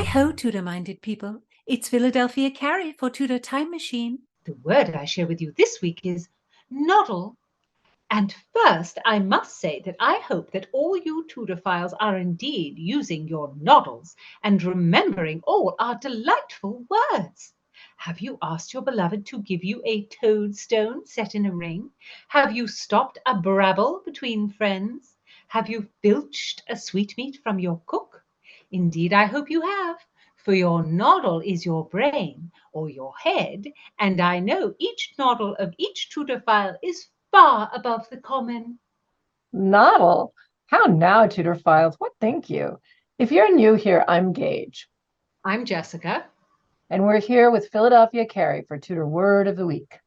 Hi-ho, Tudor-minded people. It's Philadelphia Carrie for Tudor Time Machine. The word I share with you this week is Noddle. And first, I must say that I hope that all you Tudorphiles are indeed using your noddles and remembering all our delightful words. Have you asked your beloved to give you a toadstone set in a ring? Have you stopped a brabble between friends? Have you filched a sweetmeat from your cook? Indeed, I hope you have, for your noddle is your brain or your head, and I know each noddle of each Tudorphile is far above the common. Noddle? How now, Tudorphiles? What think you? If you're new here, I'm Gage, I'm Jessica. and we're here with Philadelphia Carrie for Tudor Word of the Week.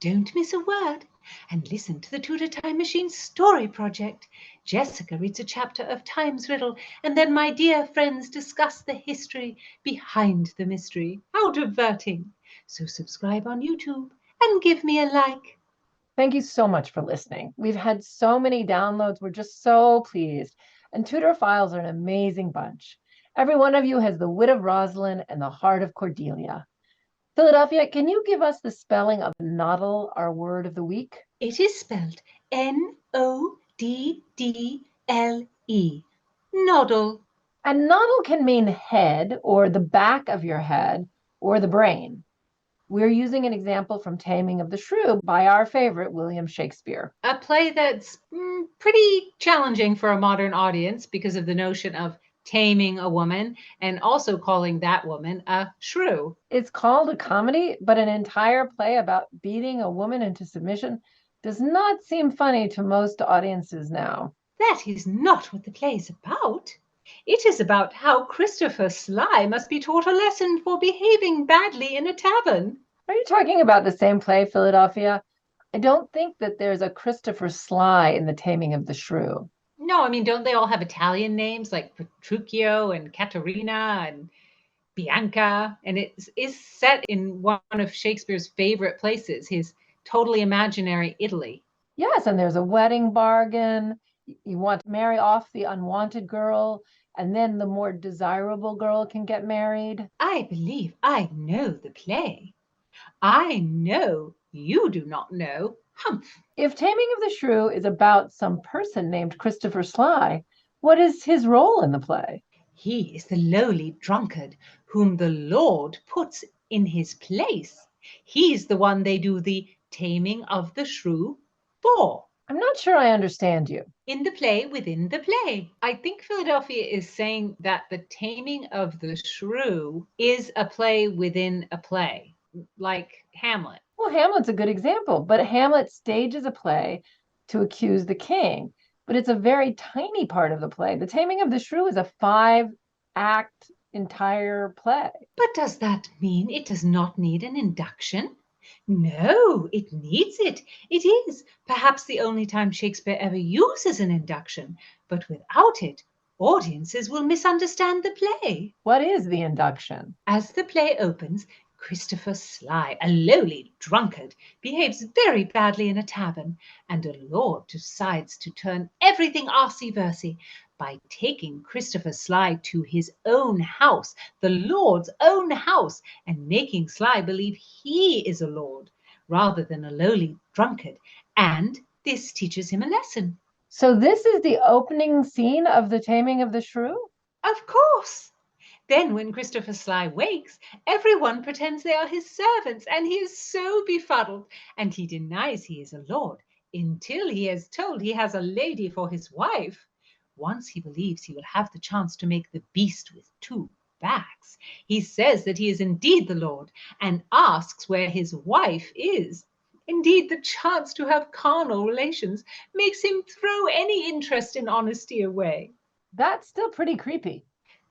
Don't miss a word and listen to the Tudor Time Machine Story Project. Jessica reads a chapter of Time's Riddle, and then my dear friends discuss the history behind the mystery. How diverting! So subscribe on YouTube and give me a like. Thank you so much for listening. We've had so many downloads. We're just so pleased. And Tudorphiles are an amazing bunch. Every one of you has the wit of Rosalind and the heart of Cordelia. Philadelphia, can you give us the spelling of noddle, our word of the week? It is spelled N-O-D-D-L-E. Noddle. And noddle can mean head or the back of your head or the brain. We're using an example from Taming of the Shrew by our favorite William Shakespeare. A play that's pretty challenging for a modern audience because of the notion of taming a woman and also calling that woman a shrew. It's called a comedy, but an entire play about beating a woman into submission does not seem funny to most audiences now. That is not what the play is about. It is about how Christopher Sly must be taught a lesson for behaving badly in a tavern. Are you talking about the same play, Philadelphia? I don't think that there's a Christopher Sly in The Taming of the Shrew. No, I mean, don't they all have Italian names like Petruchio and Caterina and Bianca? And it is set in one of Shakespeare's favorite places, his totally imaginary Italy. Yes, and there's a wedding bargain. You want to marry off the unwanted girl, and then the more desirable girl can get married. I believe I know the play. I know you do not know. Humph. If Taming of the Shrew is about some person named Christopher Sly, what is his role in the play? He is the lowly drunkard whom the Lord puts in his place. He's the one they do the taming of the shrew for. I'm not sure I understand you. In the play within the play. I think Philadelphia is saying that the taming of the shrew is a play within a play, like Hamlet. Well, Hamlet's a good example, but Hamlet stages a play to accuse the king, but it's a very tiny part of the play. The Taming of the Shrew is a 5-act entire play. But does that mean it does not need an induction? No, it needs it. It is perhaps the only time Shakespeare ever uses an induction, but without it, audiences will misunderstand the play. What is the induction? As the play opens, Christopher Sly, a lowly drunkard, behaves very badly in a tavern, and a lord decides to turn everything arsey-versey by taking Christopher Sly to his own house, the Lord's own house, and making Sly believe he is a lord rather than a lowly drunkard. And this teaches him a lesson. So this is the opening scene of The Taming of the Shrew? Of course. Then when Christopher Sly wakes, everyone pretends they are his servants, and he is so befuddled, and he denies he is a lord until he is told he has a lady for his wife. Once he believes he will have the chance to make the beast with 2 backs, he says that he is indeed the lord and asks where his wife is. Indeed, the chance to have carnal relations makes him throw any interest in honesty away. That's still pretty creepy.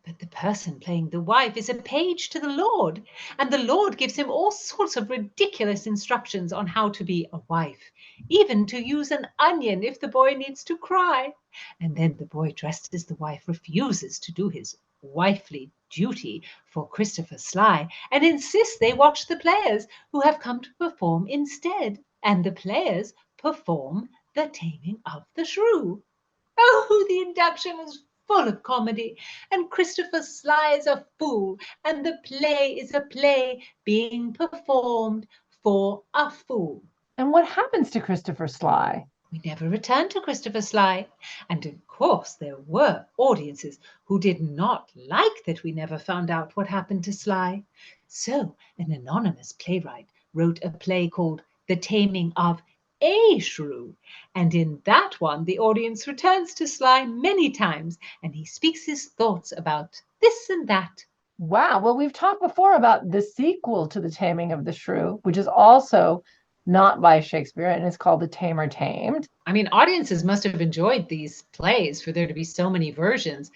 But the person playing the wife is a page to the Lord, and the Lord gives him all sorts of ridiculous instructions on how to be a wife, even to use an onion if the boy needs to cry. And then the boy dressed as the wife refuses to do his wifely duty for Christopher Sly and insists they watch the players who have come to perform instead. And the players perform the Taming of the Shrew. Oh, the induction is full of comedy, and Christopher Sly is a fool, and the play is a play being performed for a fool. And what happens to Christopher Sly? We never returned to Christopher Sly, and of course there were audiences who did not like that we never found out what happened to Sly. So an anonymous playwright wrote a play called The Taming of a Shrew, and in that one the audience returns to Sly many times, and he speaks his thoughts about this and that. Wow, well, we've talked before about the sequel to The Taming of the Shrew, which is also not by Shakespeare, and it's called The Tamer Tamed. I mean, audiences must have enjoyed these plays for there to be so many versions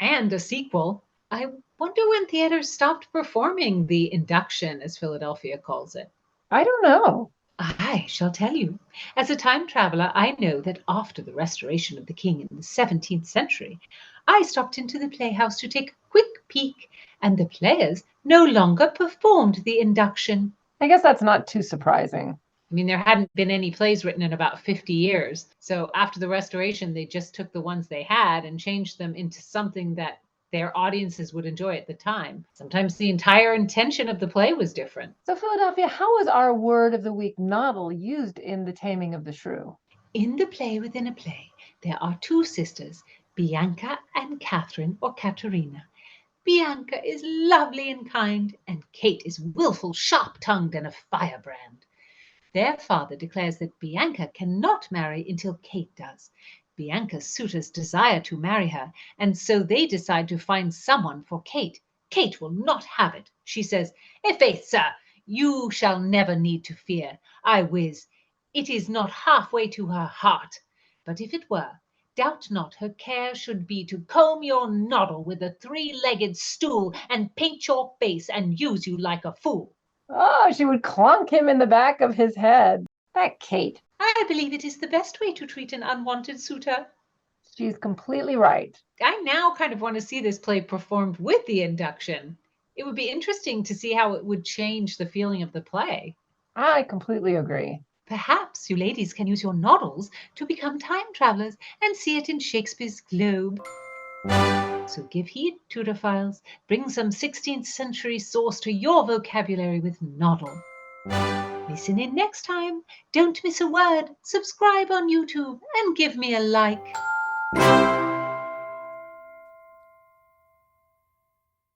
and a sequel. I wonder when theaters stopped performing the induction, as Philadelphia calls it. I don't know. I shall tell you. As a time traveler, I know that after the restoration of the king in the 17th century, I stopped into the playhouse to take a quick peek, and the players no longer performed the induction. I guess that's not too surprising. I mean, there hadn't been any plays written in about 50 years. So after the restoration, they just took the ones they had and changed them into something that their audiences would enjoy at the time. Sometimes the entire intention of the play was different. So, Philadelphia, how is our word of the week, Noddle, used in The Taming of the Shrew? In the play within a play, there are two sisters, Bianca and Catherine or Caterina. Bianca is lovely and kind, and Kate is willful, sharp-tongued, and a firebrand. Their father declares that Bianca cannot marry until Kate does. Bianca's suitors desire to marry her, and so they decide to find someone for Kate. Kate will not have it. She says, "I'faith, sir, you shall never need to fear. I wis, it is not halfway to her heart. But if it were, doubt not her care should be to comb your noddle with a three-legged stool, and paint your face, and use you like a fool." Oh, she would clunk him in the back of his head. That Kate. I believe it is the best way to treat an unwanted suitor. She's completely right. I now kind of want to see this play performed with the induction. It would be interesting to see how it would change the feeling of the play. I completely agree. Perhaps you ladies can use your noddles to become time travelers and see it in Shakespeare's globe. So give heed, Tudorphiles. Bring some 16th century sauce to your vocabulary with Noddle. Listen in next time. Don't miss a word. Subscribe on YouTube and give me a like.